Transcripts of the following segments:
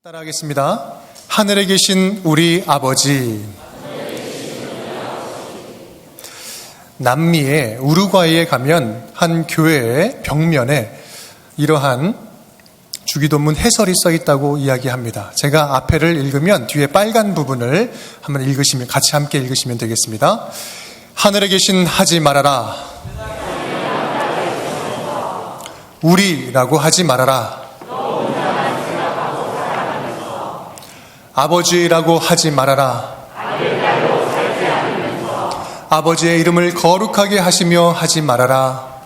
따라하겠습니다. 하늘에 계신 우리 아버지. 남미의 우루과이에 가면 한 교회의 벽면에 이러한 주기도문 해설이 써 있다고 이야기합니다. 제가 앞에를 읽으면 뒤에 빨간 부분을 한번 읽으시면 같이 함께 읽으시면 되겠습니다. 하늘에 계신 하지 말아라. 우리라고 하지 말아라. 아버지라고 하지 말아라. 아버지의 이름을 거룩하게 하시며 하지 말아라.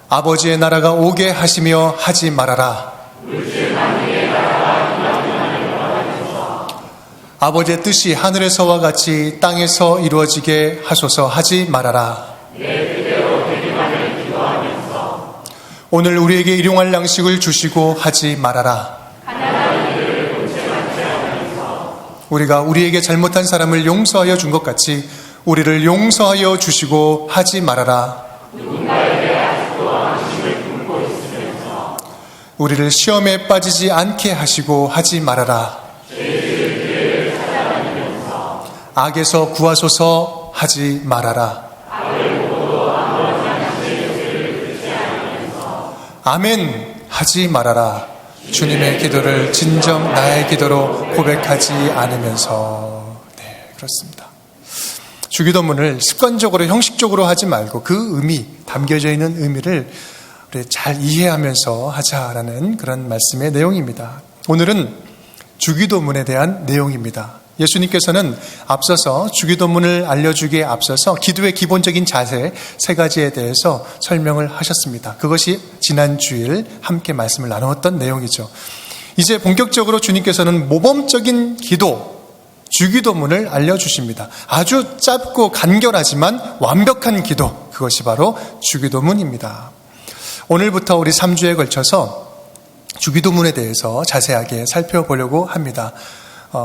아버지의 나라가 오게 하시며 하지 말아라. 아버지의 뜻이 하늘에서와 같이 땅에서 이루어지게 하소서 하지 말아라. 오늘 우리에게 일용할 양식을 주시고 하지 말아라. 우리가 우리에게 잘못한 사람을 용서하여 준 것 같이 우리를 용서하여 주시고 하지 말아라. 우리를 시험에 빠지지 않게 하시고 하지 말아라. 악에서 구하소서 하지 말아라. 아멘 하지 말아라. 주님의 기도를 진정 나의 기도로 고백하지 않으면서. 네, 그렇습니다. 주기도문을 습관적으로 형식적으로 하지 말고 그 의미, 담겨져 있는 의미를 우리 잘 이해하면서 하자라는 그런 말씀의 내용입니다. 오늘은 주기도문에 대한 내용입니다. 예수님께서는 앞서서 주기도문을 알려주기에 앞서서 기도의 기본적인 자세 3가지에 대해서 설명을 하셨습니다. 그것이 지난 주일 함께 말씀을 나누었던 내용이죠. 이제 본격적으로 주님께서는 모범적인 기도, 주기도문을 알려주십니다. 아주 짧고 간결하지만 완벽한 기도, 그것이 바로 주기도문입니다. 오늘부터 우리 3주에 걸쳐서 주기도문에 대해서 자세하게 살펴보려고 합니다.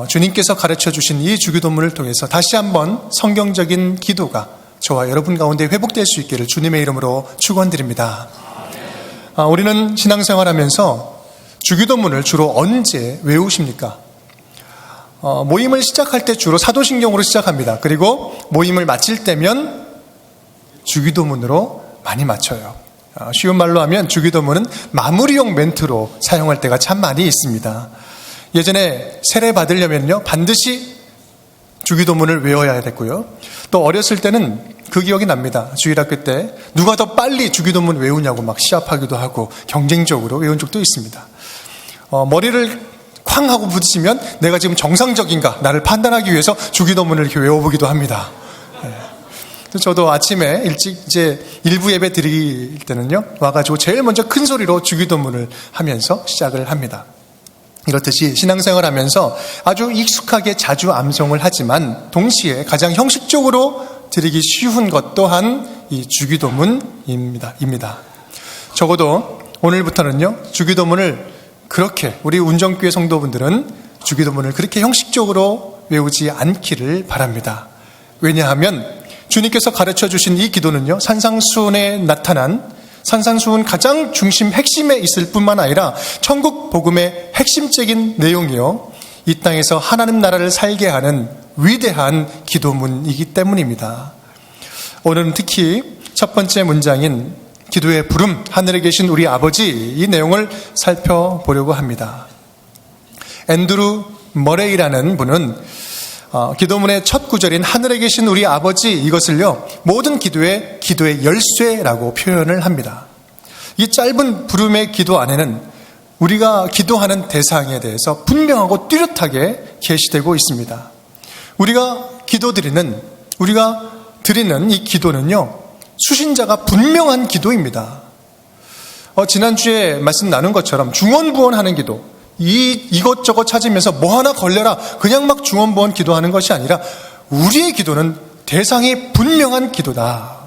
주님께서 가르쳐 주신 이 주기도문을 통해서 다시 한번 성경적인 기도가 저와 여러분 가운데 회복될 수 있기를 주님의 이름으로 축원드립니다. 우리는 신앙생활하면서 주기도문을 주로 언제 외우십니까? 모임을 시작할 때 주로 사도신경으로 시작합니다. 그리고 모임을 마칠 때면 주기도문으로 많이 마쳐요. 쉬운 말로 하면 주기도문은 마무리용 멘트로 사용할 때가 참 많이 있습니다. 예전에 세례 받으려면요 반드시 주기도문을 외워야 됐고요. 또 어렸을 때는 그 기억이 납니다. 주일학교 때 누가 더 빨리 주기도문 외우냐고 막 시합하기도 하고 경쟁적으로 외운 적도 있습니다. 머리를 쾅 하고 부딪히면 내가 지금 정상적인가 나를 판단하기 위해서 주기도문을 이렇게 외워보기도 합니다. 저도 아침에 일찍 이제 일부 예배 드릴 때는요 와가지고 제일 먼저 큰 소리로 주기도문을 하면서 시작을 합니다. 이렇듯이 신앙생활 하면서 아주 익숙하게 자주 암송을 하지만 동시에 가장 형식적으로 드리기 쉬운 것 또한 이 주기도문입니다. 적어도 오늘부터는요 주기도문을 그렇게 우리 운정교회 성도분들은 주기도문을 그렇게 형식적으로 외우지 않기를 바랍니다. 왜냐하면 주님께서 가르쳐 주신 이 기도는요 산상수훈에 나타난 산상수훈 가장 중심 핵심에 있을 뿐만 아니라 천국 복음의 핵심적인 내용이요 이 땅에서 하나님 나라를 살게 하는 위대한 기도문이기 때문입니다. 오늘은 특히 첫 번째 문장인 기도의 부름, 하늘에 계신 우리 아버지, 이 내용을 살펴보려고 합니다. 앤드루 머레이라는 분은 기도문의 첫 구절인 하늘에 계신 우리 아버지, 이것을요 모든 기도의 열쇠라고 표현을 합니다. 이 짧은 부름의 기도 안에는 우리가 기도하는 대상에 대해서 분명하고 뚜렷하게 계시되고 있습니다. 우리가 드리는 이 기도는요 수신자가 분명한 기도입니다. 지난주에 말씀 나눈 것처럼 중언부언하는 기도, 이것저것 찾으면서 뭐 하나 걸려라 그냥 막 중언부언 기도하는 것이 아니라 우리의 기도는 대상이 분명한 기도다.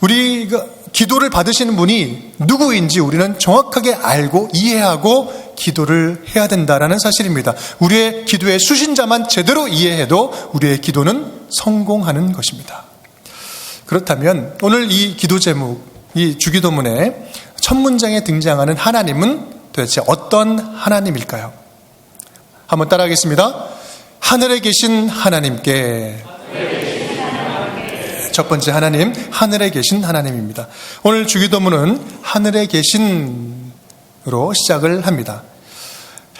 우리가 기도를 받으시는 분이 누구인지 우리는 정확하게 알고 이해하고 기도를 해야 된다라는 사실입니다. 우리의 기도의 수신자만 제대로 이해해도 우리의 기도는 성공하는 것입니다. 그렇다면 오늘 이 기도 제목, 이 주기도문의 첫 문장에 등장하는 하나님은 도대체 어떤 하나님일까요? 한번 따라하겠습니다. 하늘에 계신 하나님께. 첫 번째 하나님, 하늘에 계신 하나님입니다. 오늘 주기도문은 하늘에 계신으로 시작을 합니다.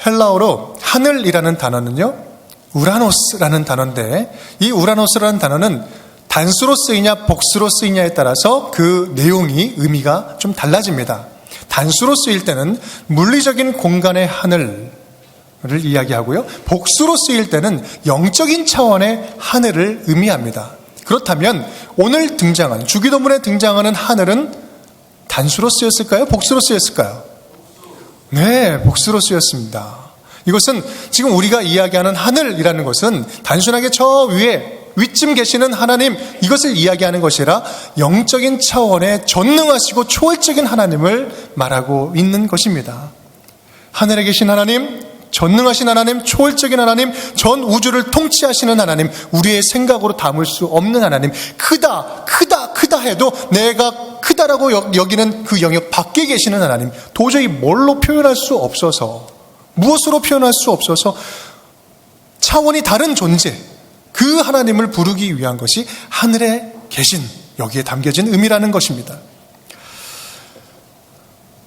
헬라어로 하늘이라는 단어는요, 우라노스라는 단어인데, 이 우라노스라는 단어는 단수로 쓰이냐 복수로 쓰이냐에 따라서 그 내용이 의미가 좀 달라집니다. 단수로 쓰일 때는 물리적인 공간의 하늘을 이야기하고요, 복수로 쓰일 때는 영적인 차원의 하늘을 의미합니다. 그렇다면 오늘 등장한, 주기도문에 등장하는 하늘은 단수로 쓰였을까요? 복수로 쓰였을까요? 네, 복수로 쓰였습니다. 이것은 지금 우리가 이야기하는 하늘이라는 것은 단순하게 저 위쯤 계시는 하나님, 이것을 이야기하는 것이라 영적인 차원의 전능하시고 초월적인 하나님을 말하고 있는 것입니다. 하늘에 계신 하나님, 전능하신 하나님, 초월적인 하나님, 전 우주를 통치하시는 하나님, 우리의 생각으로 담을 수 없는 하나님, 크다 해도 내가 크다라고 여기는 그 영역 밖에 계시는 하나님, 도저히 뭘로 표현할 수 없어서, 무엇으로 표현할 수 없어서 차원이 다른 존재, 그 하나님을 부르기 위한 것이 하늘에 계신, 여기에 담겨진 의미라는 것입니다.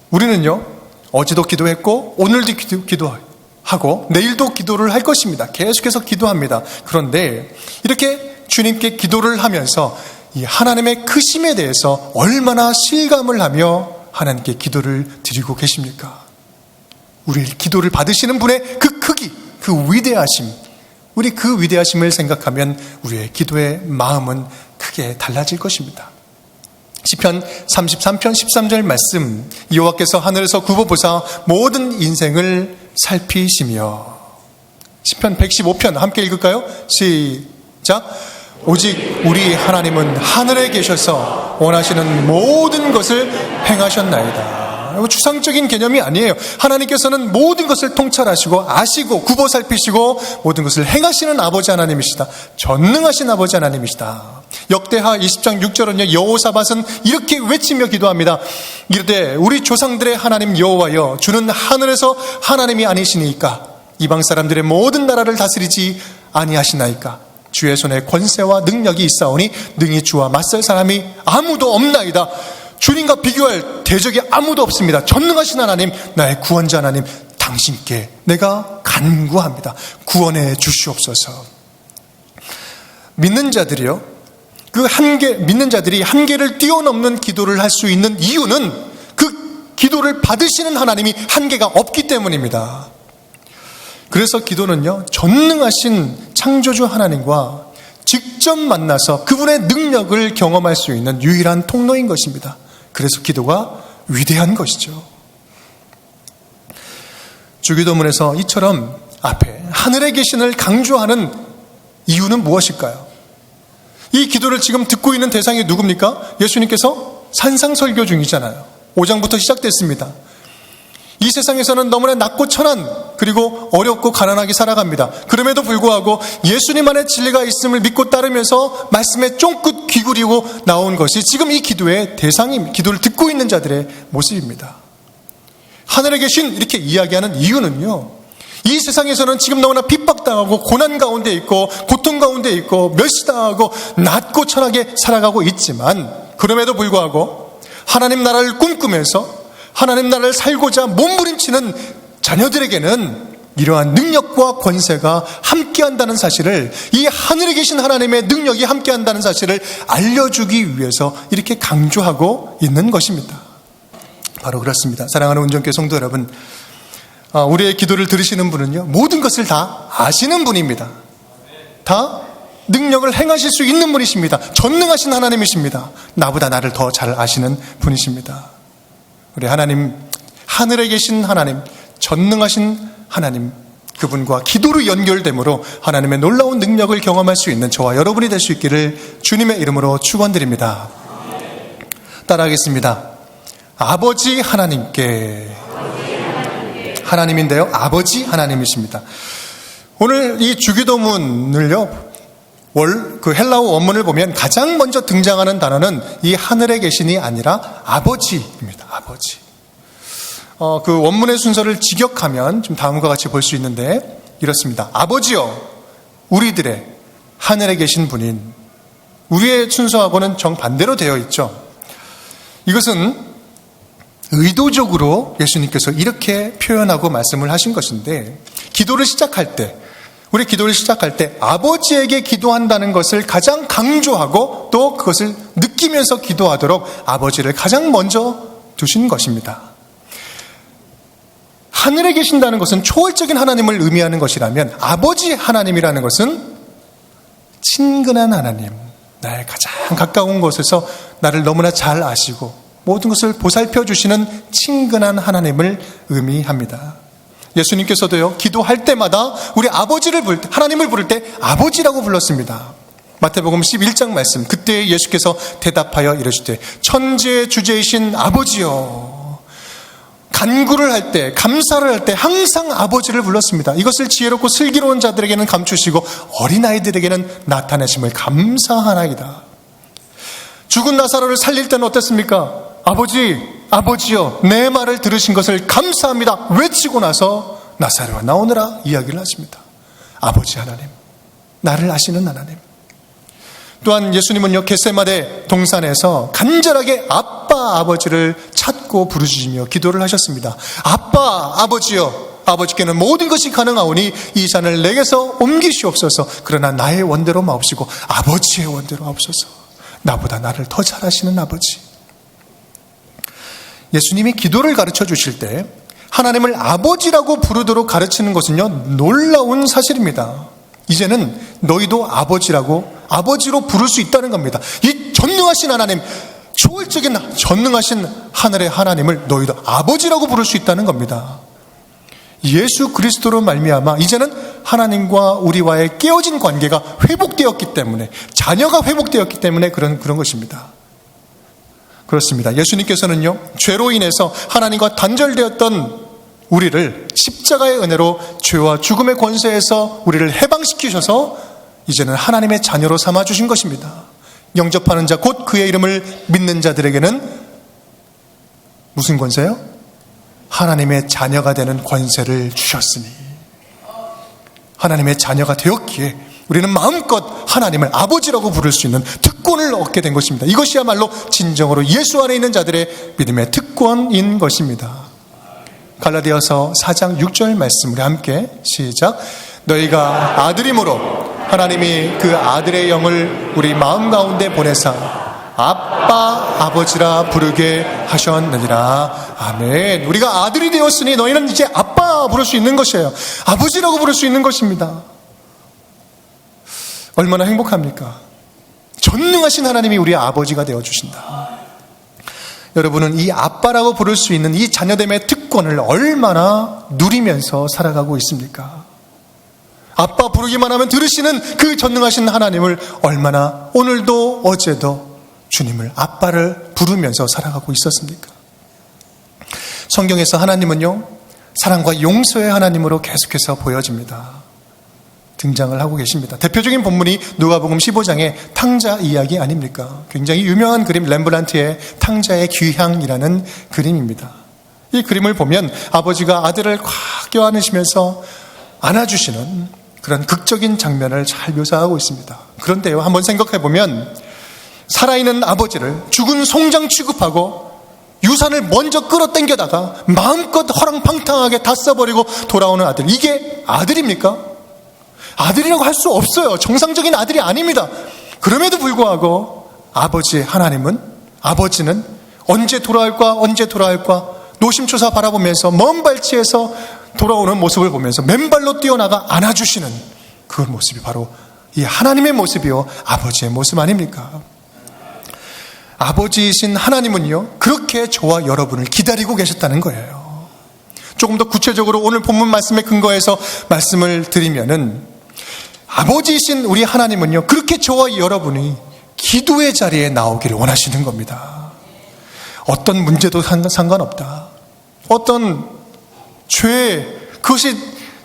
우리는요, 어제도 기도했고 오늘도 기도하고 내일도 기도를 할 것입니다. 계속해서 기도합니다. 그런데 이렇게 주님께 기도를 하면서 이 하나님의 크심에 대해서 얼마나 실감을 하며 하나님께 기도를 드리고 계십니까? 우리 기도를 받으시는 분의 그 크기, 그 위대하심, 우리 그 위대하심을 생각하면 우리의 기도의 마음은 크게 달라질 것입니다. 시편 33편 13절 말씀, 여호와께서 하늘에서 굽어보사 모든 인생을 살피시며. 시편 115편 함께 읽을까요? 시작. 오직 우리 하나님은 하늘에 계셔서 원하시는 모든 것을 행하셨나이다. 이거 추상적인 개념이 아니에요. 하나님께서는 모든 것을 통찰하시고 아시고 굽어 살피시고 모든 것을 행하시는 아버지 하나님이시다. 전능하신 아버지 하나님이시다. 역대하 20장 6절은요, 여호사밧은 이렇게 외치며 기도합니다. 이르되 우리 조상들의 하나님 여호와여, 주는 하늘에서 하나님이 아니시니까 이방 사람들의 모든 나라를 다스리지 아니하시나이까. 주의 손에 권세와 능력이 있사오니 능히 주와 맞설 사람이 아무도 없나이다. 주님과 비교할 대적이 아무도 없습니다. 전능하신 하나님, 나의 구원자 하나님, 당신께 내가 간구합니다. 구원해 주시옵소서. 믿는 자들이요, 믿는 자들이 한계를 뛰어넘는 기도를 할 수 있는 이유는 그 기도를 받으시는 하나님이 한계가 없기 때문입니다. 그래서 기도는요, 전능하신 창조주 하나님과 직접 만나서 그분의 능력을 경험할 수 있는 유일한 통로인 것입니다. 그래서 기도가 위대한 것이죠. 주기도문에서 이처럼 앞에 하늘에 계신을 강조하는 이유는 무엇일까요? 이 기도를 지금 듣고 있는 대상이 누굽니까? 예수님께서 산상설교 중이잖아요. 5장부터 시작됐습니다. 이 세상에서는 너무나 낮고 천한, 그리고 어렵고 가난하게 살아갑니다. 그럼에도 불구하고 예수님 안에 진리가 있음을 믿고 따르면서 말씀에 쫑긋 귀구리고 나온 것이 지금 이 기도의 대상입니다. 기도를 듣고 있는 자들의 모습입니다. 하늘에 계신 이렇게 이야기하는 이유는요, 이 세상에서는 지금 너무나 핍박당하고 고난 가운데 있고 고통 가운데 있고 멸시당하고 낮고 천하게 살아가고 있지만, 그럼에도 불구하고 하나님 나라를 꿈꾸면서 하나님 나라를 살고자 몸부림치는 자녀들에게는 이러한 능력과 권세가 함께한다는 사실을, 이 하늘에 계신 하나님의 능력이 함께한다는 사실을 알려주기 위해서 이렇게 강조하고 있는 것입니다. 바로 그렇습니다. 사랑하는 운전교회 성도 여러분, 우리의 기도를 들으시는 분은요, 모든 것을 다 아시는 분입니다. 다 능력을 행하실 수 있는 분이십니다. 전능하신 하나님이십니다. 나보다 나를 더 잘 아시는 분이십니다. 우리 하나님, 하늘에 계신 하나님, 전능하신 하나님, 그분과 기도로 연결되므로 하나님의 놀라운 능력을 경험할 수 있는 저와 여러분이 될 수 있기를 주님의 이름으로 축원드립니다. 따라하겠습니다. 아버지 하나님께. 하나님인데요, 아버지 하나님이십니다. 오늘 이 주기도문을요, 그 헬라어 원문을 보면 가장 먼저 등장하는 단어는 이 하늘에 계신이 아니라 아버지입니다. 아버지. 그 원문의 순서를 직역하면 좀 다음과 같이 볼 수 있는데 이렇습니다. 아버지여, 우리들의 하늘에 계신 분인. 우리의 순서하고는 정반대로 되어 있죠. 이것은 의도적으로 예수님께서 이렇게 표현하고 말씀을 하신 것인데, 기도를 시작할 때, 우리 기도를 시작할 때 아버지에게 기도한다는 것을 가장 강조하고 또 그것을 느끼면서 기도하도록 아버지를 가장 먼저 두신 것입니다. 하늘에 계신다는 것은 초월적인 하나님을 의미하는 것이라면, 아버지 하나님이라는 것은 친근한 하나님, 나의 가장 가까운 곳에서 나를 너무나 잘 아시고 모든 것을 보살펴 주시는 친근한 하나님을 의미합니다. 예수님께서도요, 기도할 때마다 우리 아버지를 부를 때, 하나님을 부를 때 아버지라고 불렀습니다. 마태복음 11장 말씀, 그때 예수께서 대답하여 이르시되 천지의 주제이신 아버지여. 간구를 할 때, 감사를 할 때 항상 아버지를 불렀습니다. 이것을 지혜롭고 슬기로운 자들에게는 감추시고 어린아이들에게는 나타내심을 감사하나이다. 죽은 나사로를 살릴 때는 어땠습니까? 아버지, 아버지여, 내 말을 들으신 것을 감사합니다 외치고 나서 나사로가 나오느라 이야기를 하십니다. 아버지 하나님, 나를 아시는 하나님. 또한 예수님은요, 겟세마네 동산에서 간절하게 아빠, 아버지를 찾고 부르짖으며 기도를 하셨습니다. 아빠, 아버지여, 아버지께는 모든 것이 가능하오니 이 산을 내게서 옮기시옵소서. 그러나 나의 원대로 마옵시고 아버지의 원대로 마옵소서. 나보다 나를 더 잘 아시는 아버지. 예수님이 기도를 가르쳐 주실 때 하나님을 아버지라고 부르도록 가르치는 것은요, 놀라운 사실입니다. 이제는 너희도 아버지로 부를 수 있다는 겁니다. 이 전능하신 하나님, 초월적인 전능하신 하늘의 하나님을 너희도 아버지라고 부를 수 있다는 겁니다. 예수 그리스도로 말미암아 이제는 하나님과 우리와의 깨어진 관계가 회복되었기 때문에, 자녀가 회복되었기 때문에 그런 것입니다. 그렇습니다. 예수님께서는요, 죄로 인해서 하나님과 단절되었던 우리를 십자가의 은혜로 죄와 죽음의 권세에서 우리를 해방시키셔서 이제는 하나님의 자녀로 삼아주신 것입니다. 영접하는 자, 곧 그의 이름을 믿는 자들에게는 무슨 권세요? 하나님의 자녀가 되는 권세를 주셨으니, 하나님의 자녀가 되었기에 우리는 마음껏 하나님을 아버지라고 부를 수 있는 특권을 얻게 된 것입니다. 이것이야말로 진정으로 예수 안에 있는 자들의 믿음의 특권인 것입니다. 갈라디아서 4장 6절 말씀 우리 함께 시작. 너희가 아들이므로 하나님이 그 아들의 영을 우리 마음 가운데 보내사 아빠, 아버지라 부르게 하셨느니라. 아멘. 우리가 아들이 되었으니 너희는 이제 아빠 부를 수 있는 것이에요. 아버지라고 부를 수 있는 것입니다. 얼마나 행복합니까? 전능하신 하나님이 우리의 아버지가 되어주신다. 여러분은 이 아빠라고 부를 수 있는 이 자녀됨의 특권을 얼마나 누리면서 살아가고 있습니까? 아빠 부르기만 하면 들으시는 그 전능하신 하나님을 얼마나 오늘도 어제도 주님을 아빠를 부르면서 살아가고 있었습니까? 성경에서 하나님은요, 사랑과 용서의 하나님으로 계속해서 보여집니다. 등장을 하고 계십니다. 대표적인 본문이 누가복음 15장의 탕자 이야기 아닙니까? 굉장히 유명한 그림, 렘브란트의 탕자의 귀향이라는 그림입니다. 이 그림을 보면 아버지가 아들을 꽉 껴안으시면서 안아주시는 그런 극적인 장면을 잘 묘사하고 있습니다. 그런데요, 한번 생각해 보면 살아있는 아버지를 죽은 송장 취급하고 유산을 먼저 끌어당겨다가 마음껏 허랑방탕하게 다 써버리고 돌아오는 아들, 이게 아들입니까? 아들이라고 할 수 없어요. 정상적인 아들이 아닙니다. 그럼에도 불구하고 아버지는 언제 돌아올까 노심초사 바라보면서 먼 발치에서 돌아오는 모습을 보면서 맨발로 뛰어나가 안아주시는 그 모습이 바로 이 하나님의 모습이요, 아버지의 모습 아닙니까? 아버지이신 하나님은요, 그렇게 저와 여러분을 기다리고 계셨다는 거예요. 조금 더 구체적으로 오늘 본문 말씀에 근거해서 말씀을 드리면은, 아버지이신 우리 하나님은요, 그렇게 저와 여러분이 기도의 자리에 나오기를 원하시는 겁니다. 어떤 문제도 상관없다. 어떤 죄, 그것이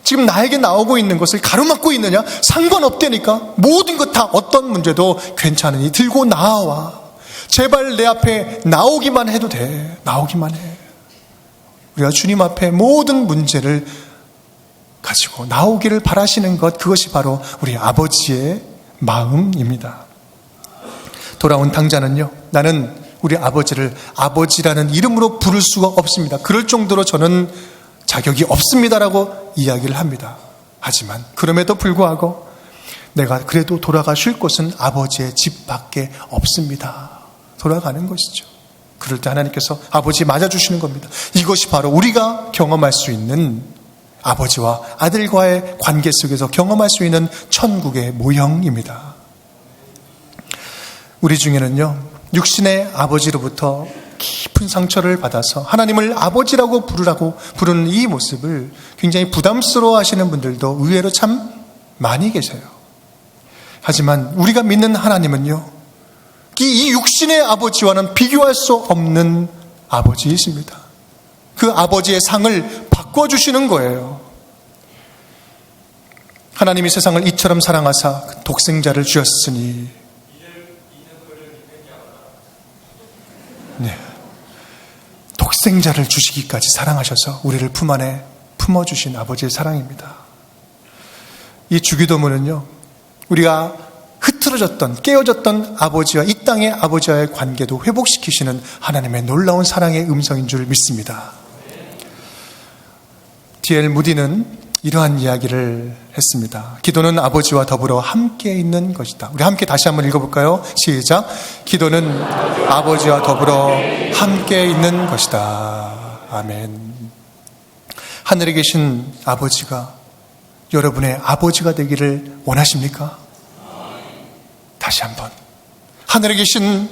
지금 나에게 나오고 있는 것을 가로막고 있느냐? 상관없다니까. 모든 것 다 어떤 문제도 괜찮으니 들고 나와. 제발 내 앞에 나오기만 해도 돼. 나오기만 해. 우리가 주님 앞에 모든 문제를 가지고 나오기를 바라시는 것, 그것이 바로 우리 아버지의 마음입니다. 돌아온 당자는요, 나는 우리 아버지를 아버지라는 이름으로 부를 수가 없습니다. 그럴 정도로 저는 자격이 없습니다라고 이야기를 합니다. 하지만 그럼에도 불구하고 내가 그래도 돌아가실 곳은 아버지의 집 밖에 없습니다. 돌아가는 것이죠. 그럴 때 하나님께서 아버지 맞아주시는 겁니다. 이것이 바로 우리가 경험할 수 있는 아버지와 아들과의 관계 속에서 경험할 수 있는 천국의 모형입니다. 우리 중에는요, 육신의 아버지로부터 깊은 상처를 받아서 하나님을 아버지라고 부르는 이 모습을 굉장히 부담스러워 하시는 분들도 의외로 참 많이 계세요. 하지만 우리가 믿는 하나님은요, 이 육신의 아버지와는 비교할 수 없는 아버지이십니다. 그 아버지의 상을 바꿔주시는 거예요. 하나님이 세상을 이처럼 사랑하사 독생자를 주셨으니, 네, 독생자를 주시기까지 사랑하셔서 우리를 품 안에 품어주신 아버지의 사랑입니다. 이 주기도문은요, 우리가 흐트러졌던, 깨어졌던 아버지와 이 땅의 아버지와의 관계도 회복시키시는 하나님의 놀라운 사랑의 음성인 줄 믿습니다. D.L. 무디는 이러한 이야기를 했습니다. 기도는 아버지와 더불어 함께 있는 것이다. 우리 함께 다시 한번 읽어볼까요? 시작. 기도는 아버지와 더불어 함께 있는 것이다. 아멘. 하늘에 계신 아버지가 여러분의 아버지가 되기를 원하십니까? 다시 한번. 하늘에 계신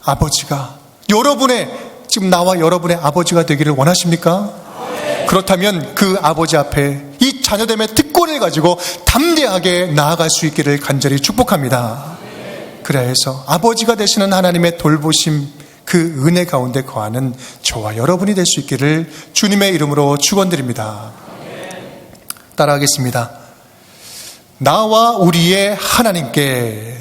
아버지가 지금 나와 여러분의 아버지가 되기를 원하십니까? 그렇다면 그 아버지 앞에 이 자녀됨의 특권을 가지고 담대하게 나아갈 수 있기를 간절히 축복합니다. 그래야 해서 아버지가 되시는 하나님의 돌보심, 그 은혜 가운데 거하는 저와 여러분이 될 수 있기를 주님의 이름으로 축원드립니다. 따라하겠습니다. 나와 우리의 하나님께.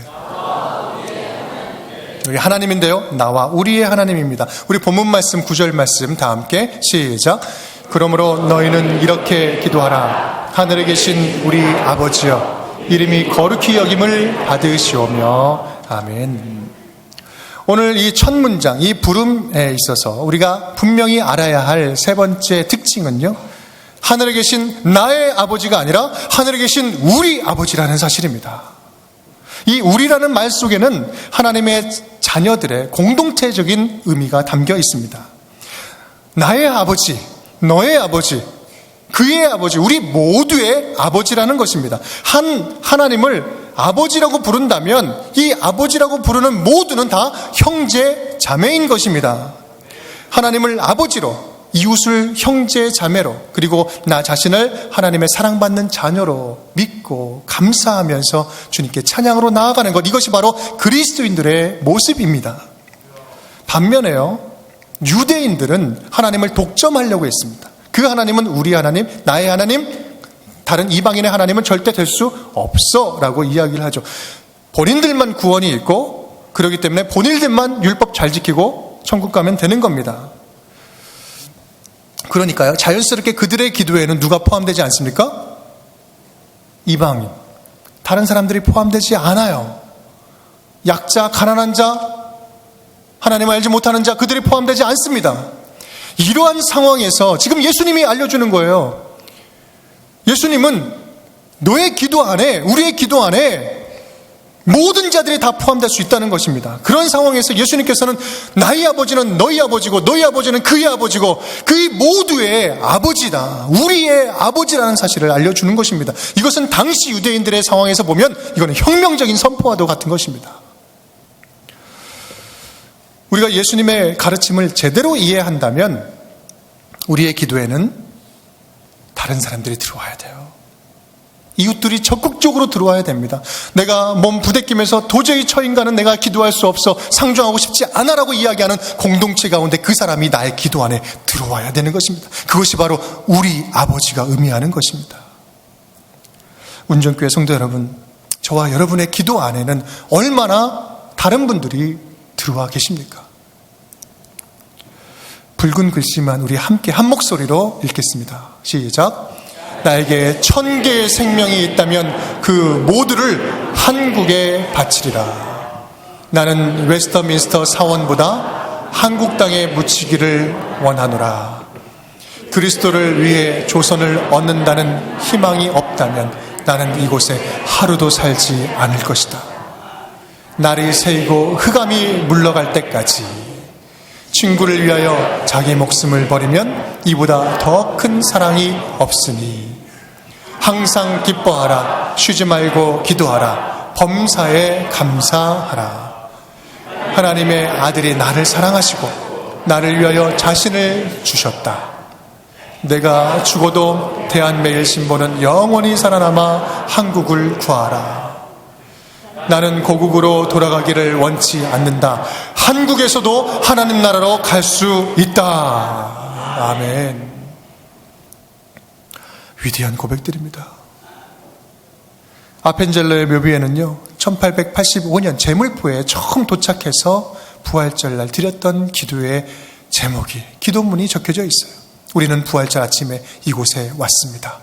여기 하나님인데요, 나와 우리의 하나님입니다. 우리 본문 말씀 9절 말씀 다 함께 시작. 그러므로 너희는 이렇게 기도하라. 하늘에 계신 우리 아버지여, 이름이 거룩히 여김을 받으시오며. 아멘. 오늘 이 첫 문장, 이 부름에 있어서 우리가 분명히 알아야 할 세 번째 특징은요, 하늘에 계신 나의 아버지가 아니라 하늘에 계신 우리 아버지라는 사실입니다. 이 우리라는 말 속에는 하나님의 자녀들의 공동체적인 의미가 담겨 있습니다. 나의 아버지, 너의 아버지, 그의 아버지, 우리 모두의 아버지라는 것입니다. 하나님을 아버지라고 부른다면 이 아버지라고 부르는 모두는 다 형제, 자매인 것입니다. 하나님을 아버지로, 이웃을 형제, 자매로, 그리고 나 자신을 하나님의 사랑받는 자녀로 믿고 감사하면서 주님께 찬양으로 나아가는 것, 이것이 바로 그리스도인들의 모습입니다. 반면에요, 유대인들은 하나님을 독점하려고 했습니다. 그 하나님은 우리 하나님, 나의 하나님, 다른 이방인의 하나님은 절대 될 수 없어 라고 이야기를 하죠. 본인들만 구원이 있고, 그렇기 때문에 본인들만 율법 잘 지키고 천국 가면 되는 겁니다. 그러니까요, 자연스럽게 그들의 기도에는 누가 포함되지 않습니까? 이방인, 다른 사람들이 포함되지 않아요. 약자, 가난한 자, 하나님을 알지 못하는 자, 그들이 포함되지 않습니다. 이러한 상황에서 지금 예수님이 알려주는 거예요. 예수님은 너의 기도 안에, 우리의 기도 안에 모든 자들이 다 포함될 수 있다는 것입니다. 그런 상황에서 예수님께서는 나의 아버지는 너희 아버지고 너희 아버지는 그의 아버지고 그의 모두의 아버지다, 우리의 아버지라는 사실을 알려주는 것입니다. 이것은 당시 유대인들의 상황에서 보면 이거는 혁명적인 선포와도 같은 것입니다. 우리가 예수님의 가르침을 제대로 이해한다면 우리의 기도에는 다른 사람들이 들어와야 돼요. 이웃들이 적극적으로 들어와야 됩니다. 내가 몸 부대끼면서 도저히 저 인간은 내가 기도할 수 없어, 상종하고 싶지 않아라고 이야기하는 공동체 가운데 그 사람이 나의 기도 안에 들어와야 되는 것입니다. 그것이 바로 우리 아버지가 의미하는 것입니다. 운전교회 성도 여러분, 저와 여러분의 기도 안에는 얼마나 다른 분들이 들어와 계십니까? 붉은 글씨만 우리 함께 한 목소리로 읽겠습니다. 시작. 나에게 1000개의 생명이 있다면 그 모두를 한국에 바치리라. 나는 웨스터민스터 사원보다 한국 땅에 묻히기를 원하노라. 그리스도를 위해 조선을 얻는다는 희망이 없다면 나는 이곳에 하루도 살지 않을 것이다. 날이 새이고 흑암이 물러갈 때까지 친구를 위하여 자기 목숨을 버리면 이보다 더 큰 사랑이 없으니 항상 기뻐하라. 쉬지 말고 기도하라. 범사에 감사하라. 하나님의 아들이 나를 사랑하시고 나를 위하여 자신을 주셨다. 내가 죽어도 대한매일신보는 영원히 살아남아 한국을 구하라. 나는 고국으로 돌아가기를 원치 않는다. 한국에서도 하나님 나라로 갈 수 있다. 아멘. 위대한 고백들입니다. 아펜젤러의 묘비에는요, 1885년 제물포에 처음 도착해서 부활절 날 드렸던 기도의 제목이, 기도문이 적혀져 있어요. 우리는 부활절 아침에 이곳에 왔습니다.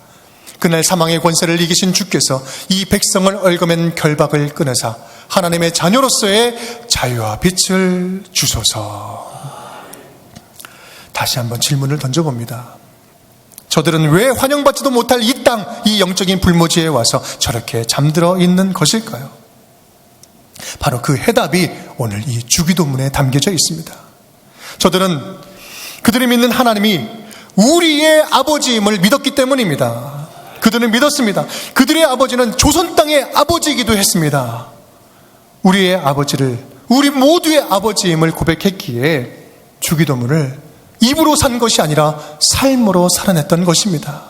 그날 사망의 권세를 이기신 주께서 이 백성을 얽어맨 결박을 끊으사 하나님의 자녀로서의 자유와 빛을 주소서. 다시 한번 질문을 던져봅니다. 저들은 왜 환영받지도 못할 이 땅, 이 영적인 불모지에 와서 저렇게 잠들어 있는 것일까요? 바로 그 해답이 오늘 이 주기도문에 담겨져 있습니다. 저들은 그들이 믿는 하나님이 우리의 아버지임을 믿었기 때문입니다. 그들은 믿었습니다. 그들의 아버지는 조선 땅의 아버지이기도 했습니다. 우리의 아버지를, 우리 모두의 아버지임을 고백했기에 주기도문을 입으로 산 것이 아니라 삶으로 살아냈던 것입니다.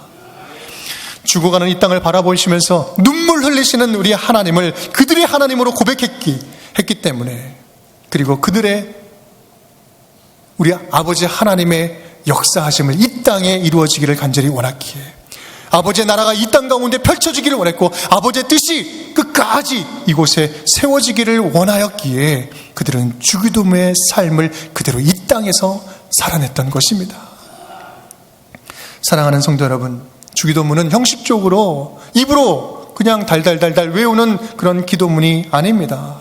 죽어가는 이 땅을 바라보시면서 눈물 흘리시는 우리 하나님을 그들의 하나님으로 고백했기 때문에, 그리고 그들의 우리 아버지 하나님의 역사하심을 이 땅에 이루어지기를 간절히 원했기에, 아버지의 나라가 이 땅 가운데 펼쳐지기를 원했고 아버지의 뜻이 끝까지 이곳에 세워지기를 원하였기에 그들은 주기도문의 삶을 그대로 이 땅에서 살아냈던 것입니다. 사랑하는 성도 여러분, 주기도문은 형식적으로 입으로 그냥 달달달달 외우는 그런 기도문이 아닙니다.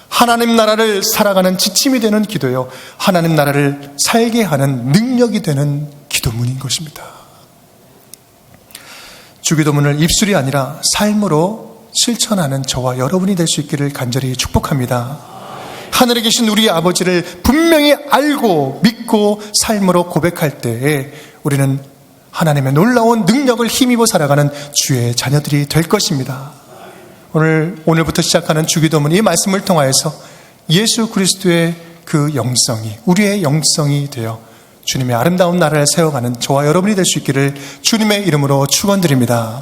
하나님 나라를 살아가는 지침이 되는 기도요, 하나님 나라를 살게 하는 능력이 되는 기도문인 것입니다. 주기도문을 입술이 아니라 삶으로 실천하는 저와 여러분이 될 수 있기를 간절히 축복합니다. 하늘에 계신 우리 아버지를 분명히 알고 믿고 삶으로 고백할 때에 우리는 하나님의 놀라운 능력을 힘입어 살아가는 주의 자녀들이 될 것입니다. 오늘부터 시작하는 주기도문, 이 말씀을 통하여서 예수 그리스도의 그 영성이 우리의 영성이 되어 주님의 아름다운 나라를 세워가는 저와 여러분이 될 수 있기를 주님의 이름으로 축원드립니다.